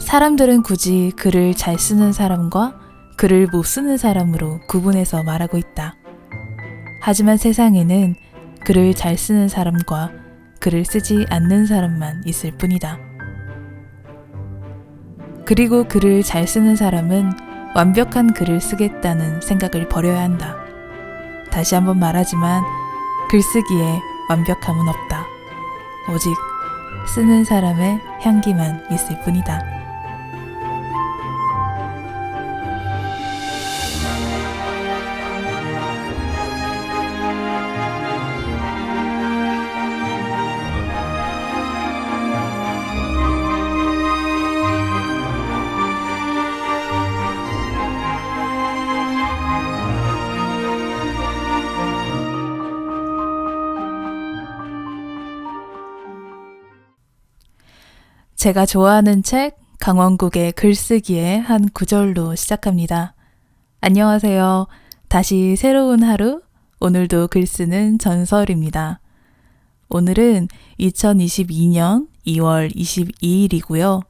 사람들은 굳이 글을 잘 쓰는 사람과 글을 못 쓰는 사람으로 구분해서 말하고 있다. 하지만 세상에는 글을 잘 쓰는 사람과 글을 쓰지 않는 사람만 있을 뿐이다. 그리고 글을 잘 쓰는 사람은 완벽한 글을 쓰겠다는 생각을 버려야 한다. 다시 한번 말하지만 글쓰기에 완벽함은 없다. 오직 쓰는 사람의 향기만 있을 뿐이다. 제가 좋아하는 책 강원국의 글쓰기의 한 구절로 시작합니다. 안녕하세요. 다시 새로운 하루, 오늘도 글쓰는 전설입니다. 오늘은 2022년 2월 22일이고요.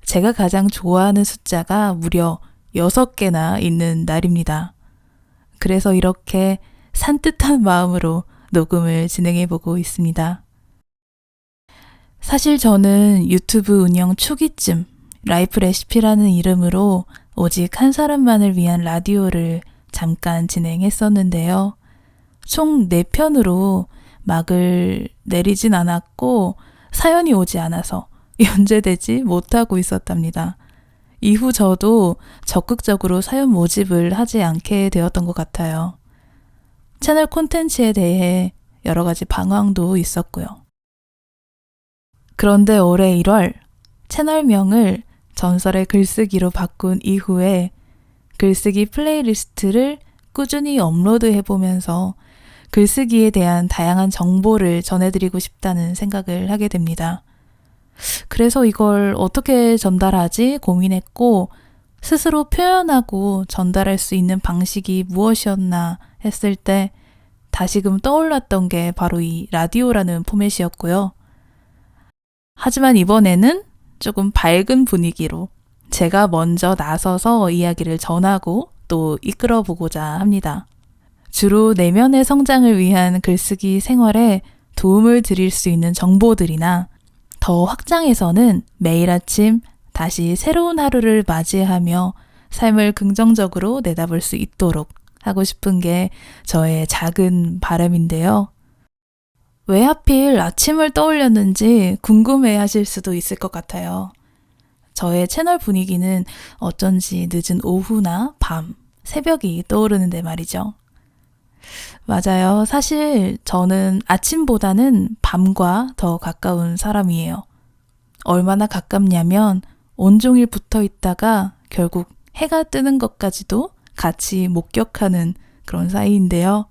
제가 가장 좋아하는 숫자가 무려 6개나 있는 날입니다. 그래서 이렇게 산뜻한 마음으로 녹음을 진행해보고 있습니다. 사실 저는 유튜브 운영 초기쯤 라이프 레시피라는 이름으로 오직 한 사람만을 위한 라디오를 잠깐 진행했었는데요. 총 4편으로 막을 내리진 않았고 사연이 오지 않아서 연재되지 못하고 있었답니다. 이후 저도 적극적으로 사연 모집을 하지 않게 되었던 것 같아요. 채널 콘텐츠에 대해 여러 가지 방황도 있었고요. 그런데 올해 1월 채널명을 전설의 글쓰기로 바꾼 이후에 글쓰기 플레이리스트를 꾸준히 업로드해보면서 글쓰기에 대한 다양한 정보를 전해드리고 싶다는 생각을 하게 됩니다. 그래서 이걸 어떻게 전달하지 고민했고 스스로 표현하고 전달할 수 있는 방식이 무엇이었나 했을 때 다시금 떠올랐던 게 바로 이 라디오라는 포맷이었고요. 하지만 이번에는 조금 밝은 분위기로 제가 먼저 나서서 이야기를 전하고 또 이끌어보고자 합니다. 주로 내면의 성장을 위한 글쓰기 생활에 도움을 드릴 수 있는 정보들이나 더 확장해서는 매일 아침 다시 새로운 하루를 맞이하며 삶을 긍정적으로 내다볼 수 있도록 하고 싶은 게 저의 작은 바람인데요. 왜 하필 아침을 떠올렸는지 궁금해 하실 수도 있을 것 같아요. 저의 채널 분위기는 어쩐지 늦은 오후나 밤, 새벽이 떠오르는데 말이죠. 맞아요. 사실 저는 아침보다는 밤과 더 가까운 사람이에요. 얼마나 가깝냐면 온종일 붙어 있다가 결국 해가 뜨는 것까지도 같이 목격하는 그런 사이인데요.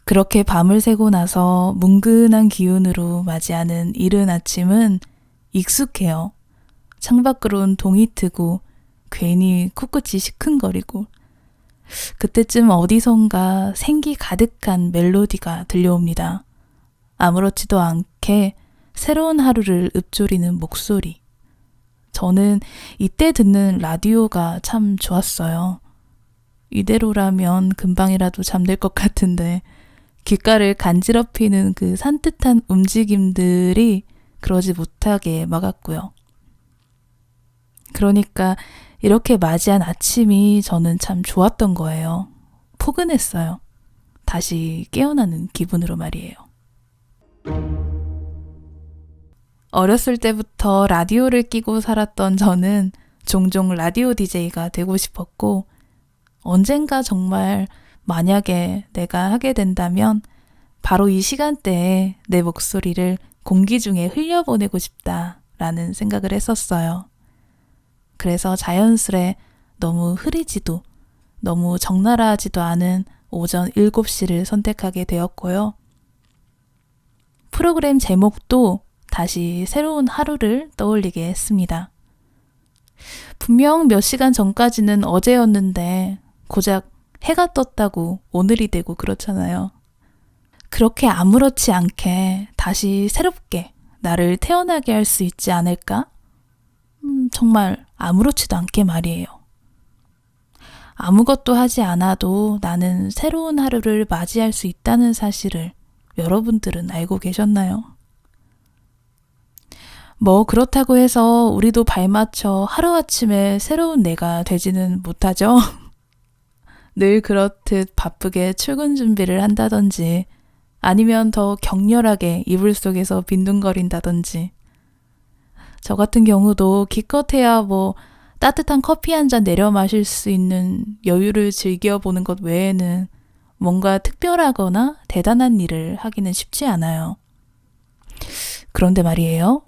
그렇게 밤을 새고 나서 뭉근한 기운으로 맞이하는 이른 아침은 익숙해요. 창밖으론 동이 트고 괜히 코끝이 시큰거리고 그때쯤 어디선가 생기 가득한 멜로디가 들려옵니다. 아무렇지도 않게 새로운 하루를 읊조리는 목소리. 저는 이때 듣는 라디오가 참 좋았어요. 이대로라면 금방이라도 잠들 것 같은데 귓가를 간지럽히는 그 산뜻한 움직임들이 그러지 못하게 막았고요. 그러니까 이렇게 맞이한 아침이 저는 참 좋았던 거예요. 포근했어요. 다시 깨어나는 기분으로 말이에요. 어렸을 때부터 라디오를 끼고 살았던 저는 종종 라디오 DJ가 되고 싶었고 언젠가 정말 만약에 내가 하게 된다면 바로 이 시간대에 내 목소리를 공기 중에 흘려보내고 싶다라는 생각을 했었어요. 그래서 자연스레 너무 흐리지도 너무 적나라하지도 않은 오전 7시를 선택하게 되었고요. 프로그램 제목도 다시 새로운 하루를 떠올리게 했습니다. 분명 몇 시간 전까지는 어제였는데 고작 해가 떴다고 오늘이 되고 그렇잖아요. 그렇게 아무렇지 않게 다시 새롭게 나를 태어나게 할 수 있지 않을까? 정말 아무렇지도 않게 말이에요. 아무것도 하지 않아도 나는 새로운 하루를 맞이할 수 있다는 사실을 여러분들은 알고 계셨나요? 뭐 그렇다고 해서 우리도 발맞춰 하루아침에 새로운 내가 되지는 못하죠. 늘 그렇듯 바쁘게 출근 준비를 한다든지 아니면 더 격렬하게 이불 속에서 빈둥거린다든지. 저 같은 경우도 기껏해야 뭐 따뜻한 커피 한 잔 내려 마실 수 있는 여유를 즐겨보는 것 외에는 뭔가 특별하거나 대단한 일을 하기는 쉽지 않아요. 그런데 말이에요.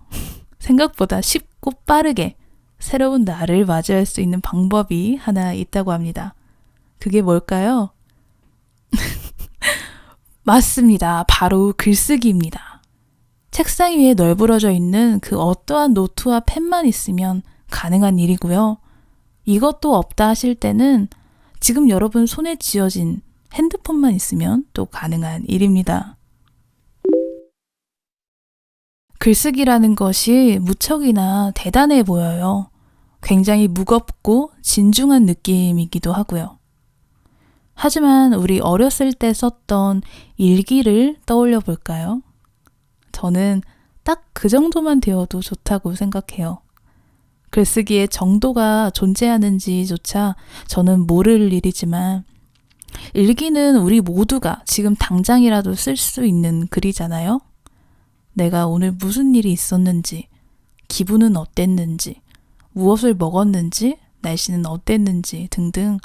생각보다 쉽고 빠르게 새로운 나를 맞이할 수 있는 방법이 하나 있다고 합니다. 그게 뭘까요? 맞습니다. 바로 글쓰기입니다. 책상 위에 널브러져 있는 그 어떠한 노트와 펜만 있으면 가능한 일이고요. 이것도 없다 하실 때는 지금 여러분 손에 쥐어진 핸드폰만 있으면 또 가능한 일입니다. 글쓰기라는 것이 무척이나 대단해 보여요. 굉장히 무겁고 진중한 느낌이기도 하고요. 하지만 우리 어렸을 때 썼던 일기를 떠올려 볼까요? 저는 딱 그 정도만 되어도 좋다고 생각해요. 글쓰기의 정도가 존재하는지조차 저는 모를 일이지만 일기는 우리 모두가 지금 당장이라도 쓸 수 있는 글이잖아요. 내가 오늘 무슨 일이 있었는지, 기분은 어땠는지, 무엇을 먹었는지, 날씨는 어땠는지 등등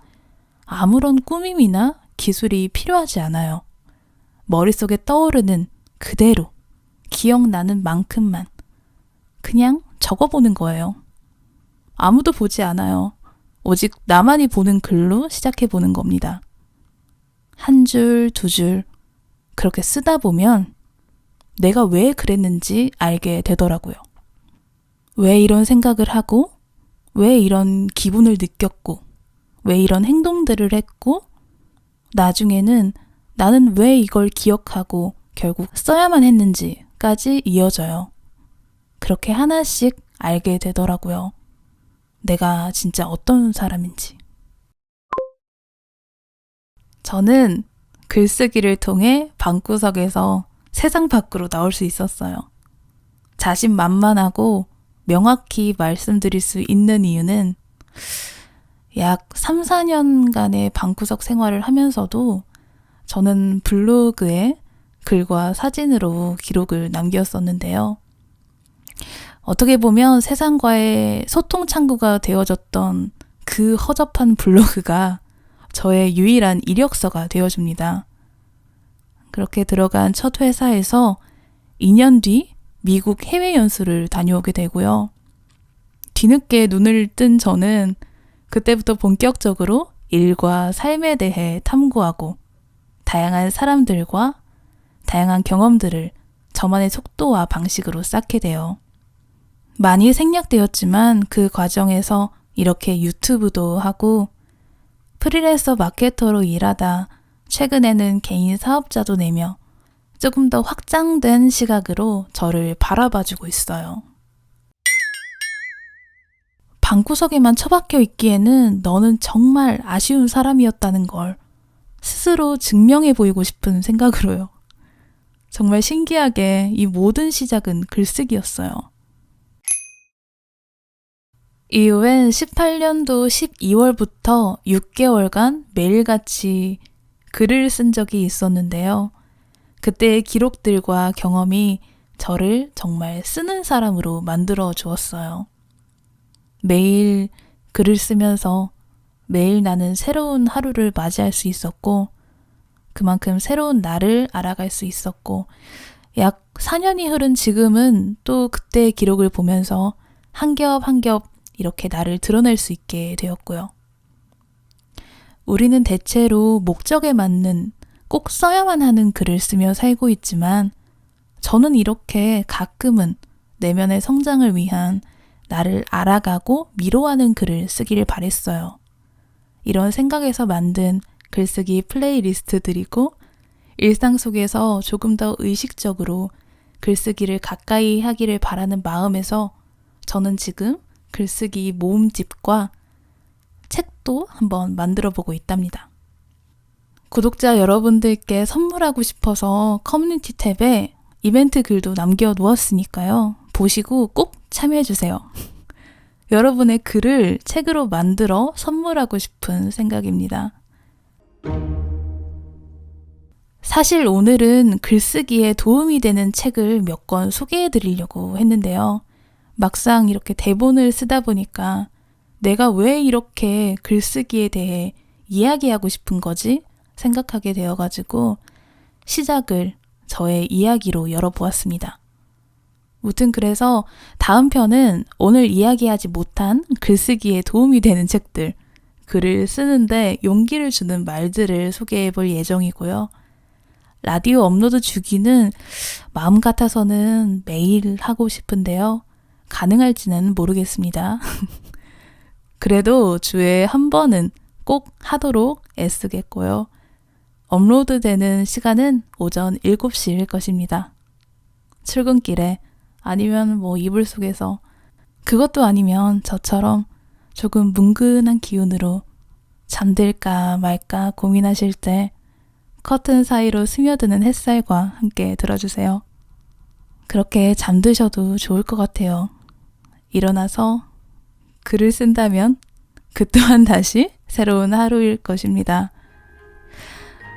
아무런 꾸밈이나 기술이 필요하지 않아요. 머릿속에 떠오르는 그대로 기억나는 만큼만 그냥 적어보는 거예요. 아무도 보지 않아요. 오직 나만이 보는 글로 시작해보는 겁니다. 한 줄, 두 줄 그렇게 쓰다 보면 내가 왜 그랬는지 알게 되더라고요. 왜 이런 생각을 하고, 왜 이런 기분을 느꼈고, 왜 이런 행동들을 했고, 나중에는 나는 왜 이걸 기억하고 결국 써야만 했는지까지 이어져요. 그렇게 하나씩 알게 되더라고요. 내가 진짜 어떤 사람인지. 저는 글쓰기를 통해 방구석에서 세상 밖으로 나올 수 있었어요. 자신만만하고 명확히 말씀드릴 수 있는 이유는 약 3, 4년간의 방구석 생활을 하면서도 저는 블로그에 글과 사진으로 기록을 남겼었는데요. 어떻게 보면 세상과의 소통 창구가 되어졌던 그 허접한 블로그가 저의 유일한 이력서가 되어줍니다. 그렇게 들어간 첫 회사에서 2년 뒤 미국 해외 연수를 다녀오게 되고요. 뒤늦게 눈을 뜬 저는 그때부터 본격적으로 일과 삶에 대해 탐구하고 다양한 사람들과 다양한 경험들을 저만의 속도와 방식으로 쌓게 돼요. 많이 생략되었지만 그 과정에서 이렇게 유튜브도 하고 프리랜서 마케터로 일하다 최근에는 개인 사업자도 내며 조금 더 확장된 시각으로 저를 바라봐주고 있어요. 방구석에만 처박혀 있기에는 너는 정말 아쉬운 사람이었다는 걸 스스로 증명해 보이고 싶은 생각으로요. 정말 신기하게 이 모든 시작은 글쓰기였어요. 이후엔 18년도 12월부터 6개월간 매일같이 글을 쓴 적이 있었는데요. 그때의 기록들과 경험이 저를 정말 쓰는 사람으로 만들어 주었어요. 매일 글을 쓰면서 매일 나는 새로운 하루를 맞이할 수 있었고 그만큼 새로운 나를 알아갈 수 있었고 약 4년이 흐른 지금은 또 그때의 기록을 보면서 한 겹 한 겹 이렇게 나를 드러낼 수 있게 되었고요. 우리는 대체로 목적에 맞는 꼭 써야만 하는 글을 쓰며 살고 있지만 저는 이렇게 가끔은 내면의 성장을 위한 나를 알아가고 위로하는 글을 쓰기를 바랬어요. 이런 생각에서 만든 글쓰기 플레이리스트들이고 일상 속에서 조금 더 의식적으로 글쓰기를 가까이 하기를 바라는 마음에서 저는 지금 글쓰기 모음집과 책도 한번 만들어 보고 있답니다. 구독자 여러분들께 선물하고 싶어서 커뮤니티 탭에 이벤트 글도 남겨 놓았으니까요. 보시고 꼭 참여해주세요. 여러분의 글을 책으로 만들어 선물하고 싶은 생각입니다. 사실 오늘은 글쓰기에 도움이 되는 책을 몇 권 소개해 드리려고 했는데요. 막상 이렇게 대본을 쓰다 보니까 내가 왜 이렇게 글쓰기에 대해 이야기하고 싶은 거지? 생각하게 되어가지고 시작을 저의 이야기로 열어보았습니다. 무튼 그래서 다음 편은 오늘 이야기하지 못한 글쓰기에 도움이 되는 책들, 글을 쓰는데 용기를 주는 말들을 소개해 볼 예정이고요. 라디오 업로드 주기는 마음 같아서는 매일 하고 싶은데요. 가능할지는 모르겠습니다. 그래도 주에 한 번은 꼭 하도록 애쓰겠고요. 업로드되는 시간은 오전 7시일 것입니다. 출근길에 아니면 이불 속에서, 그것도 아니면 저처럼 조금 뭉근한 기운으로 잠들까 말까 고민하실 때 커튼 사이로 스며드는 햇살과 함께 들어주세요. 그렇게 잠드셔도 좋을 것 같아요. 일어나서 글을 쓴다면 그 또한 다시 새로운 하루일 것입니다.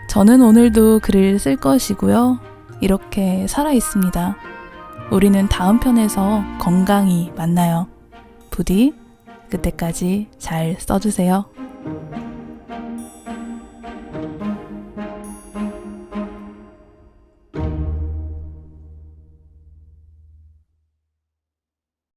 저는 오늘도 글을 쓸 것이고요. 이렇게 살아 있습니다. 우리는 다음 편에서 건강히 만나요. 부디 그때까지 잘 써주세요.